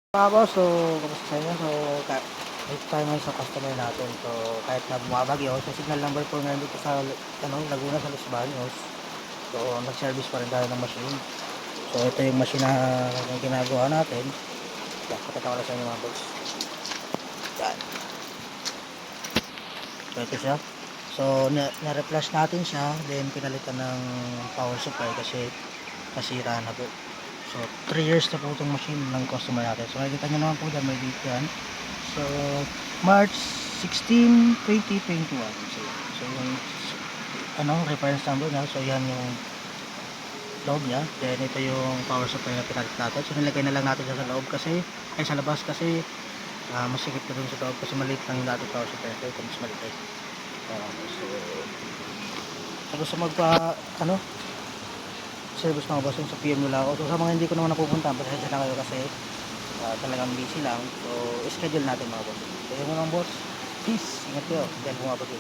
So kamusta sa inyo? So dito tayo ngayon sa customer natin. So kahit na bumabagyo, so signal number 4 ngayon dito sa Laguna sa Los Baños. So nag-service pa rin tayo ng machine. So ito yung machine na yung ginagawa natin. Yan, pakita ko lang sa inyo mga boss. Yan. So ito siya. So na-reflash natin siya, then pinalitan ng power supply kasi nasira na po. So 3 years na po itong machine ng customer natin. So makikita nyo naman po dyan, may date yan. So March 16, 2021. So yung reference number niya. So yan yung loob niya. Then ito yung power supply na pinalit natin. So nilagay na lang natin siya sa loob kasi, ay sa labas kasi masikip na dun sa loob kasi maliit lang yung dating power supply. Ito mas maliit. So gusto magpa service mga boss, sa PM nyo lang ako. So sa mga hindi ko naman napupunta, pasensya na kayo kasi talagang busy lang. So schedule natin mga boss. So yun mga boss, peace, ingat kayo dahil bumabagyo.